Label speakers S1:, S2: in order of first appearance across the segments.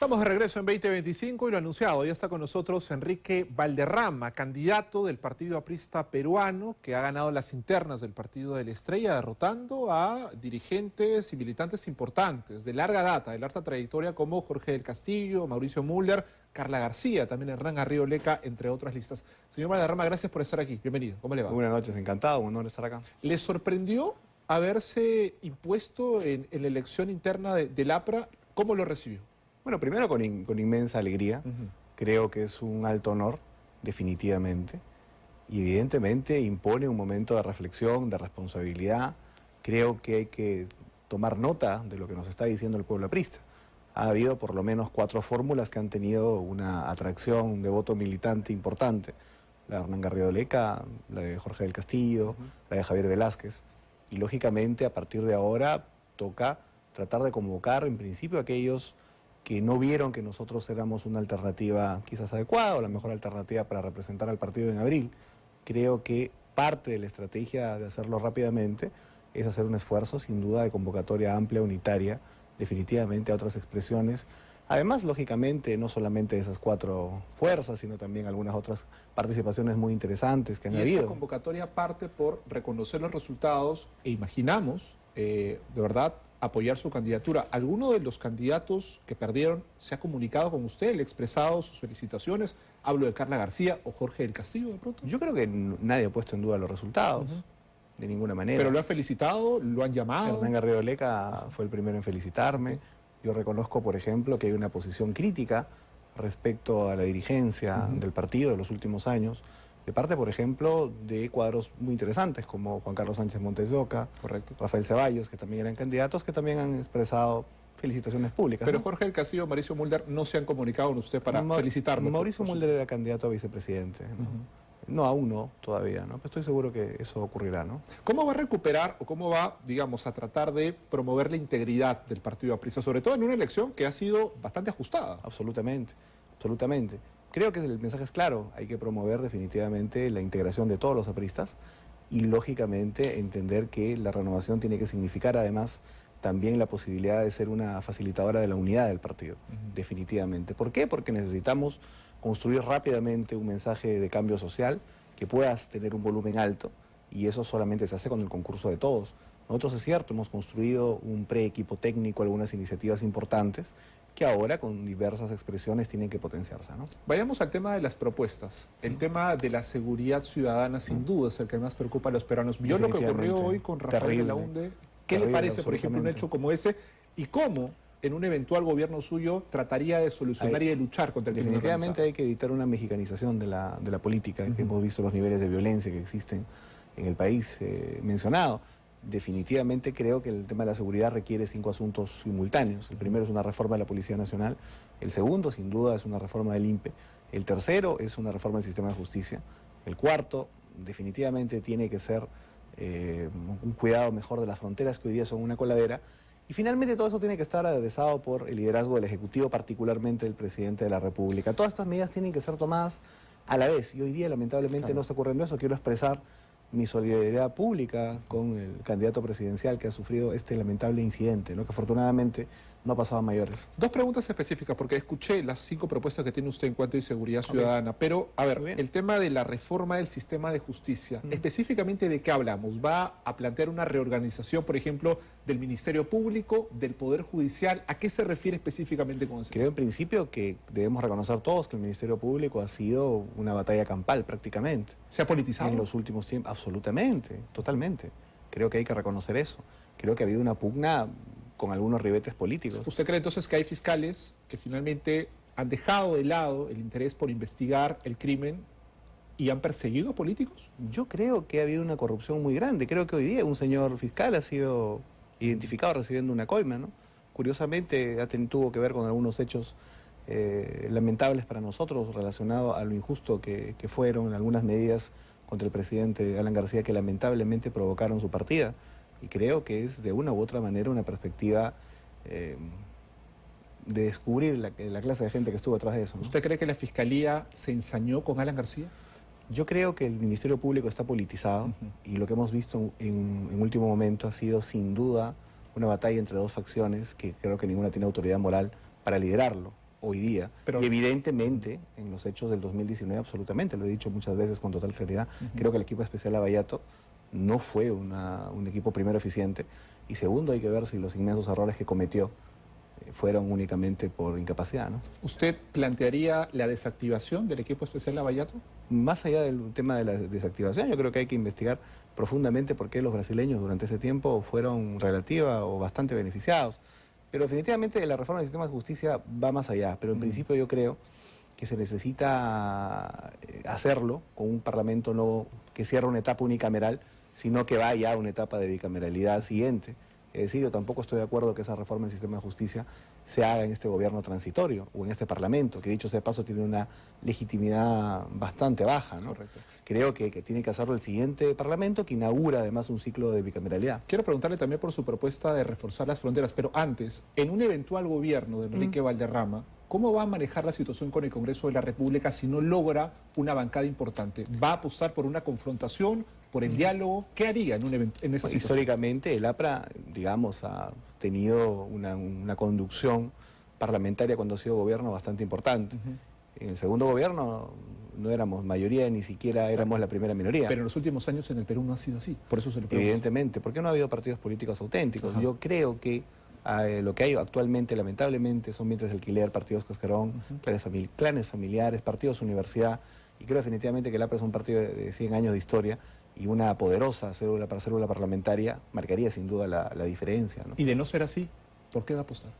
S1: Estamos de regreso en 2025 y lo anunciado, ya está con nosotros Enrique Valderrama, candidato del Partido Aprista Peruano, que ha ganado las internas del Partido de la Estrella, derrotando a dirigentes y militantes importantes de larga data, de larga trayectoria, como Jorge del Castillo, Mauricio Müller, Carla García, también Hernán Arrioleca, entre otras listas. Señor Valderrama, gracias por estar aquí. Bienvenido. ¿Cómo le va?
S2: Buenas noches, encantado, un honor estar acá.
S1: ¿Le sorprendió haberse impuesto en la elección interna del APRA? ¿Cómo lo recibió?
S2: Bueno, primero con inmensa alegría. Creo que es un alto honor, definitivamente. Y evidentemente impone un momento de reflexión, de responsabilidad. Creo que hay que tomar nota de lo que nos está diciendo el pueblo aprista. Ha habido por lo menos 4 fórmulas que han tenido una atracción de voto militante importante. La de Hernán Arrioleca, la de Jorge del Castillo, la de Javier Velázquez. Y lógicamente a partir de ahora toca tratar de convocar en principio a aquellos que no vieron que nosotros éramos una alternativa quizás adecuada o la mejor alternativa para representar al partido en abril. Creo que parte de la estrategia de hacerlo rápidamente es hacer un esfuerzo, sin duda, de convocatoria amplia, unitaria, definitivamente a otras expresiones. Además, lógicamente, no solamente esas 4 fuerzas, sino también algunas otras participaciones muy interesantes que han habido.
S1: Y esa convocatoria parte por reconocer los resultados e imaginamos, de verdad, apoyar su candidatura. ¿Alguno de los candidatos que perdieron se ha comunicado con usted? ¿Le ha expresado sus felicitaciones? Hablo de Carla García o Jorge del Castillo, de pronto.
S2: Yo creo que nadie ha puesto en duda los resultados, de ninguna manera.
S1: ¿Pero lo ha felicitado? ¿Lo han llamado?
S2: Hernán Arrioleca fue el primero en felicitarme. Yo reconozco, por ejemplo, que hay una posición crítica respecto a la dirigencia del partido de los últimos años, de parte, por ejemplo, de cuadros muy interesantes como Juan Carlos Sánchez Montes de Oca,
S1: correcto,
S2: Rafael Ceballos, que también eran candidatos, que también han expresado felicitaciones públicas.
S1: Pero
S2: ¿no?
S1: Jorge del Castillo, Mauricio Müller no se han comunicado con usted para felicitarlo.
S2: Mauricio Müller era candidato a vicepresidente, ¿no? No, aún no, todavía, ¿no? Pero estoy seguro que eso ocurrirá, ¿no?
S1: ¿Cómo va a recuperar o cómo va, digamos, a tratar de promover la integridad del Partido Aprista, sobre todo en una elección que ha sido bastante ajustada?
S2: Absolutamente, absolutamente. Creo que el mensaje es claro, hay que promover definitivamente la integración de todos los apristas y lógicamente entender que la renovación tiene que significar además también la posibilidad de ser una facilitadora de la unidad del partido, definitivamente. ¿Por qué? Porque necesitamos construir rápidamente un mensaje de cambio social que puedas tener un volumen alto y eso solamente se hace con el concurso de todos. Nosotros, es cierto, hemos construido un pre-equipo técnico, algunas iniciativas importantes que ahora con diversas expresiones tienen que potenciarse, ¿no?
S1: Vayamos al tema de las propuestas. El tema de la seguridad ciudadana sin duda es el que más preocupa a los peruanos. ¿Vio lo que ocurrió hoy con Rafael de la Hunde? ¿Qué le parece, por ejemplo, un hecho como ese? ¿Y cómo en un eventual gobierno suyo trataría de solucionar y de luchar contra el crimen organizado?
S2: Definitivamente hay que evitar una mexicanización de la política, que hemos visto los niveles de violencia que existen en el país mencionado. Definitivamente creo que el tema de la seguridad requiere 5 asuntos simultáneos. El primero es una reforma de la Policía Nacional, el segundo sin duda es una reforma del INPE, el tercero es una reforma del sistema de justicia, el cuarto definitivamente tiene que ser un cuidado mejor de las fronteras que hoy día son una coladera. Y finalmente todo eso tiene que estar aderezado por el liderazgo del Ejecutivo, particularmente del Presidente de la República. Todas estas medidas tienen que ser tomadas a la vez y hoy día lamentablemente no está ocurriendo eso. Quiero expresar mi solidaridad pública con el candidato presidencial que ha sufrido este lamentable incidente, ¿no? Que afortunadamente no ha pasado a mayores.
S1: 2 preguntas específicas, porque escuché las 5 propuestas que tiene usted en cuanto a inseguridad ciudadana, pero, a ver, el tema de la reforma del sistema de justicia, específicamente ¿de qué hablamos? ¿Va a plantear una reorganización, por ejemplo, del Ministerio Público, del Poder Judicial? ¿A qué se refiere específicamente con eso?
S2: Creo en principio que debemos reconocer todos que el Ministerio Público ha sido una batalla campal prácticamente.
S1: ¿Se ha politizado?
S2: En los últimos tiempos, absolutamente, totalmente. Creo que hay que reconocer eso. Creo que ha habido una pugna con algunos ribetes políticos.
S1: ¿Usted cree entonces que hay fiscales que finalmente han dejado de lado el interés por investigar el crimen y han perseguido a políticos?
S2: Yo creo que ha habido una corrupción muy grande. Creo que hoy día un señor fiscal ha sido identificado recibiendo una coima, ¿no? Curiosamente tuvo que ver con algunos hechos lamentables para nosotros relacionados a lo injusto que fueron algunas medidas contra el presidente Alan García que lamentablemente provocaron su partida. Y creo que es de una u otra manera una perspectiva de descubrir la clase de gente que estuvo detrás de eso, ¿no?
S1: ¿Usted cree que la Fiscalía se ensañó con Alan García?
S2: Yo creo que el Ministerio Público está politizado y lo que hemos visto en último momento ha sido sin duda una batalla entre 2 facciones que creo que ninguna tiene autoridad moral para liderarlo. hoy día.
S1: Pero,
S2: y evidentemente, en los hechos del 2019, absolutamente, lo he dicho muchas veces con total claridad, creo que el equipo especial Lavallato no fue un equipo primero eficiente, y segundo hay que ver si los inmensos errores que cometió fueron únicamente por incapacidad, ¿no?
S1: ¿Usted plantearía la desactivación del equipo especial Lavallato?
S2: Más allá del tema de la desactivación, yo creo que hay que investigar profundamente por qué los brasileños durante ese tiempo fueron relativa o bastante beneficiados. Pero definitivamente la reforma del sistema de justicia va más allá, pero en principio yo creo que se necesita hacerlo con un parlamento no que cierre una etapa unicameral, sino que vaya a una etapa de bicameralidad siguiente. Es decir, yo tampoco estoy de acuerdo que esa reforma del sistema de justicia se haga en este gobierno transitorio o en este parlamento, que dicho sea de paso tiene una legitimidad bastante baja, ¿no?
S1: Correcto.
S2: Creo que tiene que hacerlo el siguiente parlamento, que inaugura además un ciclo de bicameralidad.
S1: Quiero preguntarle también por su propuesta de reforzar las fronteras, pero antes, en un eventual gobierno de Enrique Valderrama, ¿cómo va a manejar la situación con el Congreso de la República si no logra una bancada importante? ¿Va a apostar por una confrontación, por el diálogo? ¿Qué haría en esa situación?
S2: Históricamente el APRA, digamos, ha tenido una conducción parlamentaria cuando ha sido gobierno bastante importante. En el segundo gobierno no éramos mayoría, ni siquiera éramos la primera minoría.
S1: Pero en los últimos años en el Perú no ha sido así, por eso se lo pregunto.
S2: Evidentemente, porque no ha habido partidos políticos auténticos. Yo creo que lo que hay actualmente, lamentablemente, son vientres de alquiler, partidos cascarón, clanes familiares, partidos universidad, y creo definitivamente que el APRA es un partido de 100 años de historia, y una poderosa célula parlamentaria marcaría sin duda la diferencia, ¿no?
S1: Y de no ser así, ¿por qué va a apostar?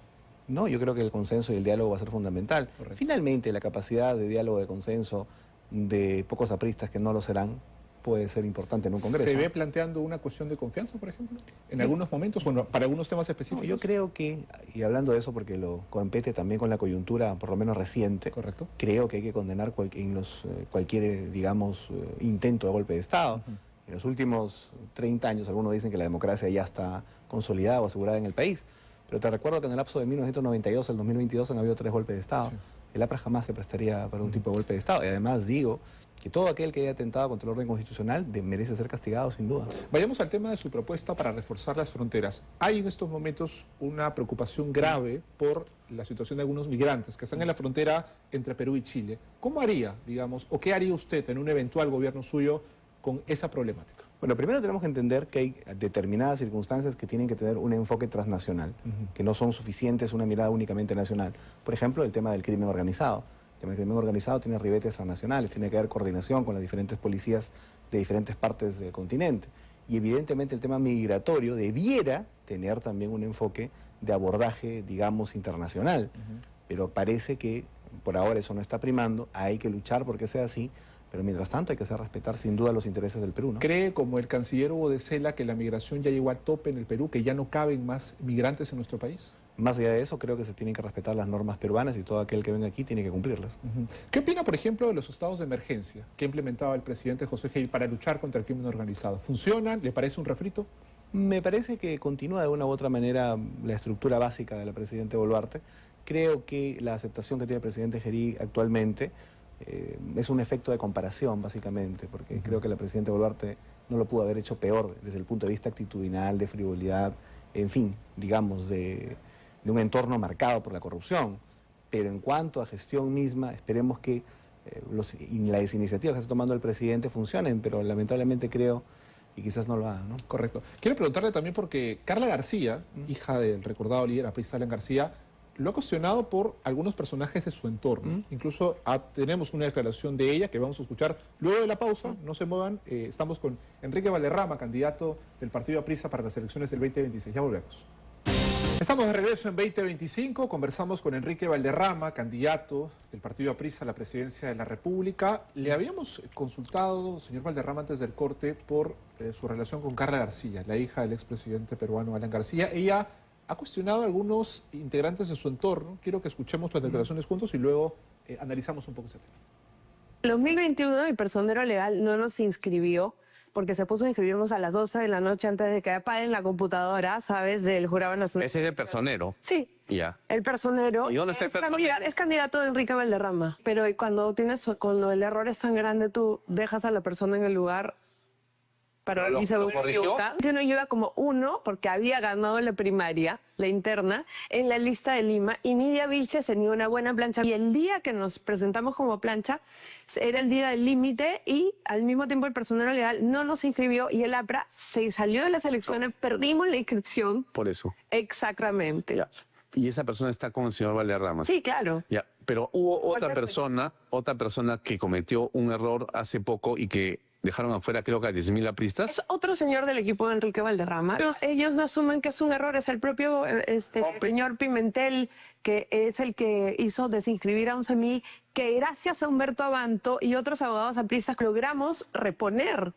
S2: No, yo creo que el consenso y el diálogo va a ser fundamental.
S1: Correcto.
S2: Finalmente, la capacidad de diálogo, de consenso de pocos apristas que no lo serán, puede ser importante en un Congreso.
S1: ¿Se ve planteando una cuestión de confianza, por ejemplo? En algunos momentos, bueno, para algunos temas específicos.
S2: No, yo creo que, y hablando de eso porque lo compete también con la coyuntura por lo menos reciente,
S1: Correcto.
S2: creo que hay que condenar cualquier, digamos, intento de golpe de Estado. En los últimos 30 años, algunos dicen que la democracia ya está consolidada o asegurada en el país, pero te recuerdo que en el lapso de 1992 al 2022 han habido 3 golpes de Estado. Sí. El APRA jamás se prestaría para un tipo de golpe de Estado, y además digo que todo aquel que haya atentado contra el orden constitucional merece ser castigado, sin duda.
S1: Vayamos al tema de su propuesta para reforzar las fronteras. Hay en estos momentos una preocupación grave por la situación de algunos migrantes que están en la frontera entre Perú y Chile. ¿Cómo haría, digamos, o qué haría usted en un eventual gobierno suyo con esa problemática?
S2: Bueno, primero tenemos que entender que hay determinadas circunstancias que tienen que tener un enfoque transnacional, que no son suficientes una mirada únicamente nacional. Por ejemplo, el tema del crimen organizado. El tema del crimen organizado tiene ribetes transnacionales, tiene que haber coordinación con las diferentes policías de diferentes partes del continente. Y evidentemente el tema migratorio debiera tener también un enfoque de abordaje, digamos, internacional. Pero parece que por ahora eso no está primando, hay que luchar porque sea así. Pero mientras tanto hay que hacer respetar sin duda los intereses del Perú, ¿no?
S1: ¿Cree, como el canciller Hugo de Sela, que la migración ya llegó al tope en el Perú, que ya no caben más migrantes en nuestro país?
S2: Más allá de eso, creo que se tienen que respetar las normas peruanas y todo aquel que venga aquí tiene que cumplirlas.
S1: ¿Qué opina, por ejemplo, de los estados de emergencia que ha implementado el presidente José Gil para luchar contra el crimen organizado? ¿Funcionan? ¿Le parece un refrito?
S2: Me parece que continúa de una u otra manera la estructura básica de la presidenta Boluarte. Creo que la aceptación que tiene el presidente Gerí actualmente es un efecto de comparación, básicamente, porque creo que la presidenta Boluarte no lo pudo haber hecho peor desde el punto de vista actitudinal, de frivolidad, en fin, digamos, de un entorno marcado por la corrupción. Pero en cuanto a gestión misma, esperemos que las iniciativas que está tomando el presidente funcionen, pero lamentablemente creo y quizás no lo hagan, ¿no?
S1: Correcto. Quiero preguntarle también porque Carla García, hija del recordado líder aprista Alan García, lo ha cuestionado por algunos personajes de su entorno. Incluso tenemos una declaración de ella que vamos a escuchar luego de la pausa. No se muevan. Estamos con Enrique Valderrama, candidato del partido Aprista para las elecciones del 2026. Ya volvemos. Estamos de regreso en 2025. Conversamos con Enrique Valderrama, candidato del partido Aprista a la presidencia de la República. Le habíamos consultado, señor Valderrama, antes del corte, por su relación con Carla García, la hija del expresidente peruano Alan García. Ella ha cuestionado a algunos integrantes de su entorno. Quiero que escuchemos las declaraciones juntos y luego analizamos un poco ese tema.
S3: En 2021 el personero legal no nos inscribió porque se puso a inscribirnos a las 12 de la noche antes de que apaguen la computadora, ¿sabes? Del Jurado Nacional.
S4: ¿Ese es el personero?
S3: Sí.
S4: Ya.
S3: El personero
S4: ¿Y dónde está el personero?
S3: Es candidato de Enrique Valderrama. Pero cuando el error es tan grande, tú dejas a la persona en el lugar Pero
S4: ¿Lo
S3: y se volvió
S4: corrigió?
S3: idiota. Uno lleva como 1 porque había ganado la primaria, la interna, en la lista de Lima, y Nidia Vilches tenía una buena plancha. Y el día que nos presentamos como plancha era el día del límite, y al mismo tiempo el personero legal no nos inscribió y el APRA se salió de las elecciones, perdimos la inscripción.
S4: Por eso.
S3: Exactamente.
S4: Ya. Y esa persona está con el señor Valderrama.
S3: Sí, claro.
S4: Ya. Pero hubo otra
S3: Cualquier
S4: persona que cometió un error hace poco y que dejaron afuera, creo que a 10.000
S3: Es
S4: apristas.
S3: otro señor del equipo de Enrique Valderrama. Ellos no asumen que es un error, es el propio señor Pimentel, que es el que hizo desinscribir a 11.000, que gracias a Humberto Abanto y otros abogados apristas logramos reponer.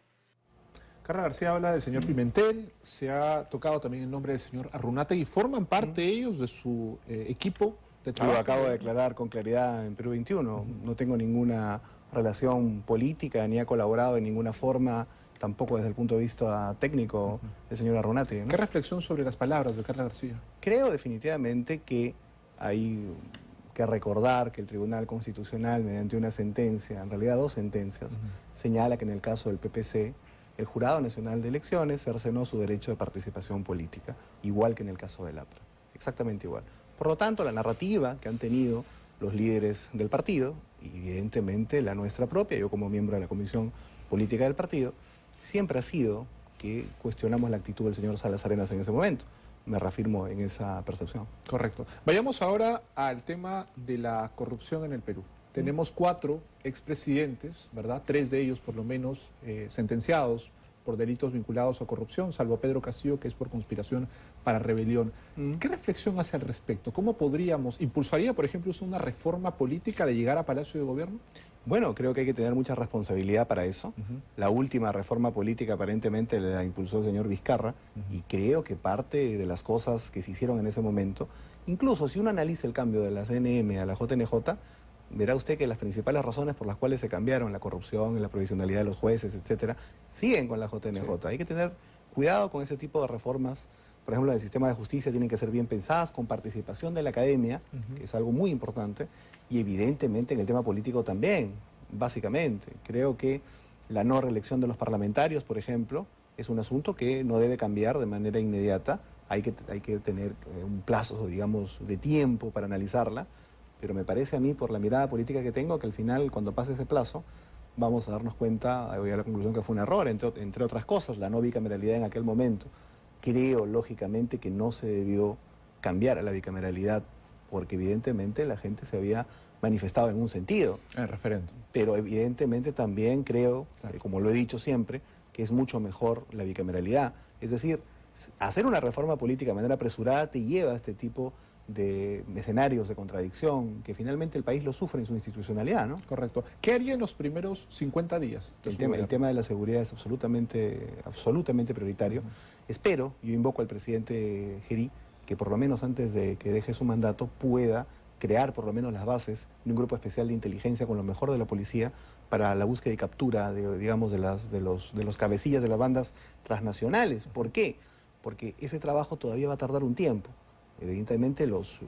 S1: Carla García habla del señor Pimentel, se ha tocado también el nombre del señor Arrunate, forman parte ellos de su equipo de
S2: Lo
S1: trabajo.
S2: acabo de declarar con claridad en Perú 21. No tengo ninguna relación política, ni ha colaborado de ninguna forma, tampoco desde el punto de vista técnico, el señor Arrunati, ¿no?
S1: ¿Qué reflexión sobre las palabras de Carla García?
S2: Creo definitivamente que hay que recordar que el Tribunal Constitucional, mediante una sentencia, en realidad 2 sentencias, señala que en el caso del PPC, el Jurado Nacional de Elecciones cercenó su derecho de participación política, igual que en el caso del APRA, exactamente igual. Por lo tanto, la narrativa que han tenido los líderes del partido, y evidentemente la nuestra propia, yo como miembro de la Comisión Política del partido, siempre ha sido que cuestionamos la actitud del señor Salas Arenas en ese momento. Me reafirmo en esa percepción.
S1: Correcto. Vayamos ahora al tema de la corrupción en el Perú. Tenemos 4 expresidentes, ¿verdad? 3 de ellos por lo menos sentenciados por delitos vinculados a corrupción, salvo Pedro Castillo, que es por conspiración para rebelión. ¿Qué reflexión hace al respecto? ¿Cómo podríamos, impulsaría, por ejemplo, una reforma política de llegar a Palacio de Gobierno?
S2: Bueno, creo que hay que tener mucha responsabilidad para eso. La última reforma política aparentemente la impulsó el señor Vizcarra, y creo que parte de las cosas que se hicieron en ese momento, incluso si uno analiza el cambio de la CNM a la JNJ, verá usted que las principales razones por las cuales se cambiaron, la corrupción, la provisionalidad de los jueces, etcétera, siguen con la JNJ. Sí. Hay que tener cuidado con ese tipo de reformas. Por ejemplo, en el sistema de justicia tienen que ser bien pensadas, con participación de la academia, que es algo muy importante, y evidentemente en el tema político también, básicamente. Creo que la no reelección de los parlamentarios, por ejemplo, es un asunto que no debe cambiar de manera inmediata. Hay que tener un plazo, digamos, de tiempo para analizarla, pero me parece a mí, por la mirada política que tengo, que al final, cuando pase ese plazo, vamos a darnos cuenta, voy a la conclusión que fue un error, entre otras cosas, la no bicameralidad en aquel momento. Creo, lógicamente, que no se debió cambiar a la bicameralidad, porque evidentemente la gente se había manifestado en un sentido.
S1: El referéndum.
S2: Pero evidentemente también creo, claro, como lo he dicho siempre, que es mucho mejor la bicameralidad. Es decir, hacer una reforma política de manera apresurada te lleva a este tipo de escenarios de contradicción que finalmente el país lo sufre en su institucionalidad, ¿no?
S1: Correcto. ¿Qué haría en los primeros 50 días?
S2: El tema de la seguridad es absolutamente prioritario. Espero, yo invoco al presidente Gerí, que por lo menos antes de que deje su mandato pueda crear por lo menos las bases de un grupo especial de inteligencia con lo mejor de la policía para la búsqueda y captura de los cabecillas de las bandas transnacionales. ¿Por qué? Porque ese trabajo todavía va a tardar un tiempo. Evidentemente los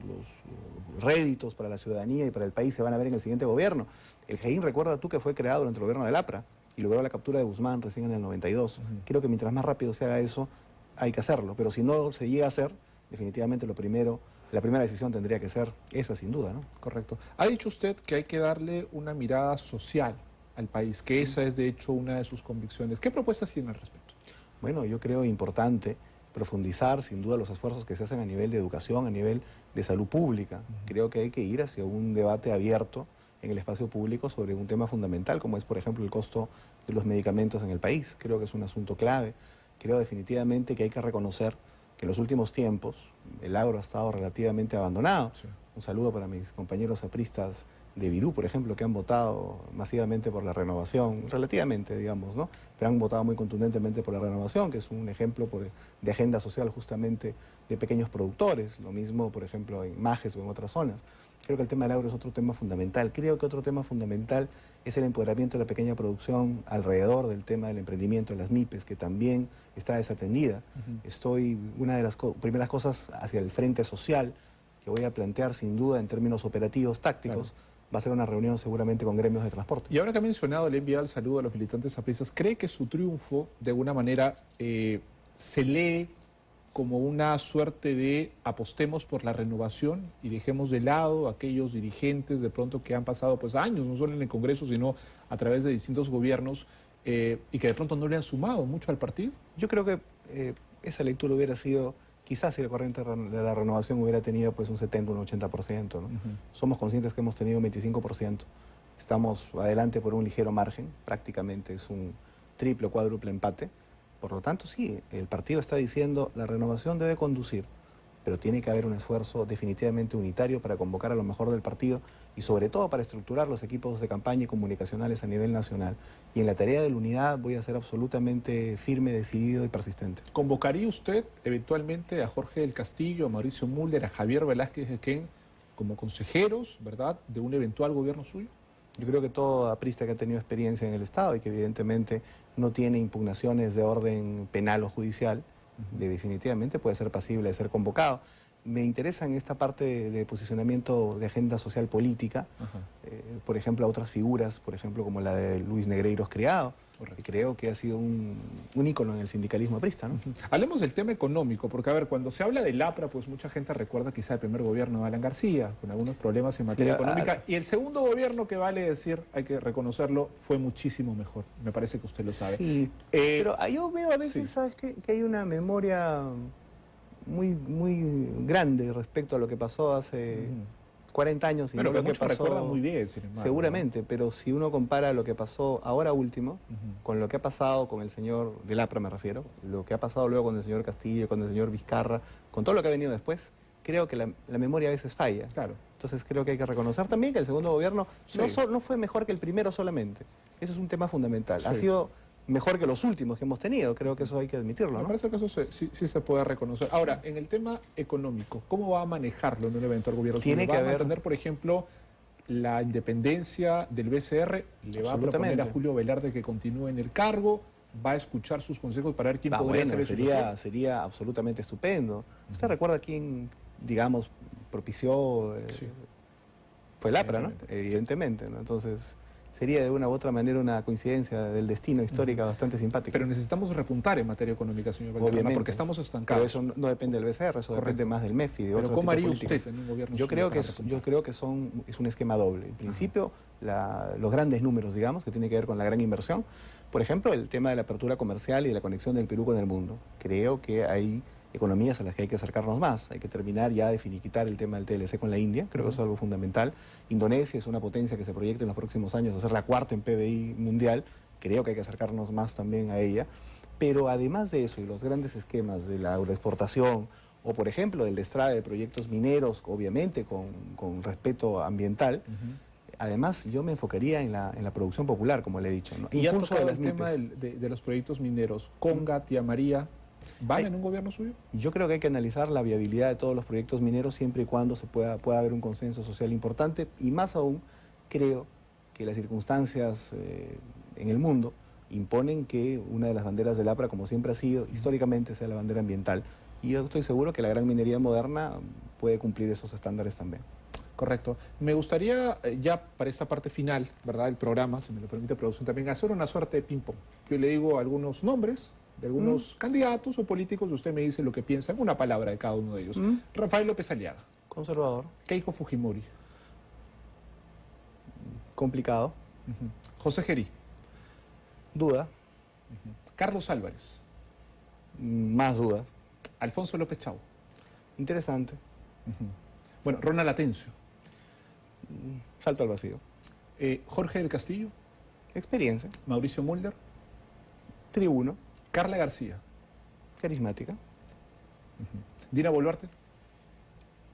S2: réditos para la ciudadanía y para el país se van a ver en el siguiente gobierno. El GEIN, recuerda tú que fue creado durante el gobierno del APRA y logró la captura de Guzmán recién en el 92. Creo que mientras más rápido se haga eso, hay que hacerlo. Pero si no se llega a hacer, definitivamente la primera decisión tendría que ser esa, sin duda, ¿no?
S1: Correcto. Ha dicho usted que hay que darle una mirada social al país, que esa es de hecho una de sus convicciones. ¿Qué propuestas tiene al respecto?
S2: Bueno, yo creo importante profundizar sin duda los esfuerzos que se hacen a nivel de educación, a nivel de salud pública. Creo que hay que ir hacia un debate abierto en el espacio público sobre un tema fundamental, como es, por ejemplo, el costo de los medicamentos en el país. Creo que es un asunto clave. Creo definitivamente que hay que reconocer que en los últimos tiempos el agro ha estado relativamente abandonado. Sí. Un saludo para mis compañeros apristas de Virú, por ejemplo, que han votado masivamente por la renovación, relativamente, digamos, ¿no? Pero han votado muy contundentemente por la renovación, que es un ejemplo de agenda social justamente de pequeños productores. Lo mismo, por ejemplo, en Majes o en otras zonas. Creo que el tema del agro es otro tema fundamental. Creo que otro tema fundamental es el empoderamiento de la pequeña producción alrededor del tema del emprendimiento de las MIPES, que también está desatendida. Una de las primeras cosas hacia el frente social que voy a plantear sin duda en términos operativos, tácticos, claro, va a ser una reunión seguramente con gremios de transporte.
S1: Y ahora que ha mencionado, le he enviado el saludo a los militantes apristas, ¿cree que su triunfo, de alguna manera, se lee como una suerte de apostemos por la renovación y dejemos de lado a aquellos dirigentes de pronto que han pasado pues años, no solo en el Congreso, sino a través de distintos gobiernos y que de pronto no le han sumado mucho al partido?
S2: Yo creo que esa lectura hubiera sido, quizás si la corriente de la renovación hubiera tenido pues un 70, un 80%, ¿no? Somos conscientes que hemos tenido un 25%. Estamos adelante por un ligero margen, prácticamente es un triple o cuádruple empate. Por lo tanto, sí, el partido está diciendo la renovación debe conducir, pero tiene que haber un esfuerzo definitivamente unitario para convocar a lo mejor del partido y sobre todo para estructurar los equipos de campaña y comunicacionales a nivel nacional. Y en la tarea de la unidad voy a ser absolutamente firme, decidido y persistente.
S1: ¿Convocaría usted eventualmente a Jorge del Castillo, a Mauricio Mulder, a Javier Velázquez Equén como consejeros, ¿verdad?, de un eventual gobierno suyo?
S2: Yo creo que todo aprista que ha tenido experiencia en el Estado y que evidentemente no tiene impugnaciones de orden penal o judicial, definitivamente puede ser pasible de ser convocado. Me interesa en esta parte de posicionamiento de agenda social política, por ejemplo, a otras figuras, por ejemplo, como la de Luis Negreiros Criado, que creo que ha sido un ícono en el sindicalismo aprista, ¿no?
S1: Hablemos del tema económico, porque a ver, cuando se habla del APRA, pues mucha gente recuerda quizá el primer gobierno de Alan García, con algunos problemas en materia económica, y el segundo gobierno, que vale decir, hay que reconocerlo, fue muchísimo mejor. Me parece que usted lo sabe.
S2: Sí, pero yo veo a veces, ¿sabes qué? Que hay una memoria muy grande respecto a lo que pasó hace 40 años. Y
S1: pero
S2: no
S1: que
S2: lo que
S1: muchos
S2: pasó,
S1: recuerdan muy bien, sin embargo,
S2: seguramente, ¿no? Pero si uno compara lo que pasó ahora último, con lo que ha pasado con el señor del APRA, me refiero, lo que ha pasado luego con el señor Castillo, con el señor Vizcarra, con todo lo que ha venido después, creo que la memoria a veces falla.
S1: Claro.
S2: Entonces creo que hay que reconocer también que el segundo gobierno
S1: Sí.
S2: no fue mejor que el primero solamente. Eso es un tema fundamental.
S1: Sí.
S2: Ha sido mejor que los últimos que hemos tenido, creo que eso hay que admitirlo,
S1: Me
S2: ¿no?
S1: parece que eso sí se puede reconocer. Ahora, en el tema económico, ¿cómo va a manejarlo en un eventual gobierno?
S2: Tiene
S1: ¿Va
S2: que
S1: a
S2: haber-
S1: mantener, por ejemplo, la independencia del BCR? ¿Le va a proponer a
S2: Absolutamente.
S1: Julio Velarde que continúe en el cargo? ¿Va a escuchar sus consejos para ver quién podría
S2: Bueno,
S1: ser el sucesor?
S2: sería absolutamente estupendo. ¿Usted recuerda quién, digamos, propició?
S1: Sí.
S2: Fue el APRA, ¿no?
S1: Evidentemente.
S2: Evidentemente, ¿no? Entonces sería de una u otra manera una coincidencia del destino histórica bastante simpática.
S1: Pero necesitamos repuntar en materia económica, señor Valderrama,
S2: Obviamente.
S1: porque estamos
S2: Pero
S1: estancados.
S2: eso no depende del BCR, eso
S1: Correcto.
S2: depende más del MEF y de
S1: Pero
S2: otro
S1: ¿cómo
S2: tipo de
S1: haría
S2: políticas.
S1: usted en un gobierno
S2: Yo
S1: suyo
S2: creo
S1: para
S2: que
S1: repuntar?
S2: es un esquema doble. En principio, los grandes números, digamos, que tiene que ver con la gran inversión. Por ejemplo, el tema de la apertura comercial y de la conexión del Perú con el mundo. Creo que hay economías a las que hay que acercarnos más. Hay que terminar ya de finiquitar el tema del TLC con la India. Creo que eso es algo fundamental. Indonesia es una potencia que se proyecta en los próximos años a ser la cuarta en PBI mundial. Creo que hay que acercarnos más también a ella. Pero además de eso y los grandes esquemas de la agroexportación o, por ejemplo, del destrave de proyectos mineros, obviamente con respeto ambiental, además yo me enfocaría en la producción popular, como le he dicho, ¿no?
S1: Y ya
S2: Impulso
S1: tocado
S2: de
S1: el
S2: las
S1: tema
S2: MIPES.
S1: de los proyectos mineros. Conga, Tía María, ¿van
S2: Ay.
S1: en un gobierno suyo?
S2: Yo creo que hay que analizar la viabilidad de todos los proyectos mineros siempre y cuando pueda haber un consenso social importante y más aún creo que las circunstancias en el mundo imponen que una de las banderas del APRA, como siempre ha sido, históricamente sea la bandera ambiental. Y yo estoy seguro que la gran minería moderna puede cumplir esos estándares también.
S1: Correcto. Me gustaría ya para esta parte final, ¿verdad?, del programa, si me lo permite producción también, hacer una suerte de ping-pong. Yo le digo algunos nombres de algunos candidatos o políticos y usted me dice lo que piensa en una palabra de cada uno de ellos. Rafael López Aliaga,
S2: Conservador,
S1: Keiko Fujimori,
S2: complicado,
S1: José Gerí,
S2: duda,
S1: Carlos Álvarez,
S2: más dudas,
S1: Alfonso López Chau,
S2: interesante,
S1: bueno, Ronald Atencio,
S2: salto al vacío,
S1: Jorge del Castillo,
S2: experiencia,
S1: Mauricio Mulder,
S2: tribuno,
S1: Carla García,
S2: carismática.
S1: Dina Boluarte.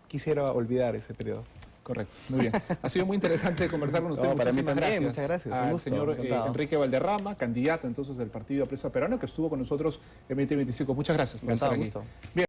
S2: Quisiera olvidar ese periodo.
S1: Correcto, muy bien. Ha sido muy interesante conversar con usted.
S2: No, para mí
S1: Muchísimas
S2: también,
S1: gracias.
S2: muchas gracias, un
S1: Al
S2: gusto,
S1: señor
S2: encantado.
S1: Enrique Valderrama, candidato entonces del Partido Aprista Peruano, que estuvo con nosotros en 2025. Muchas gracias por
S2: Encantado,
S1: estar aquí.
S2: gusto.
S1: Bien.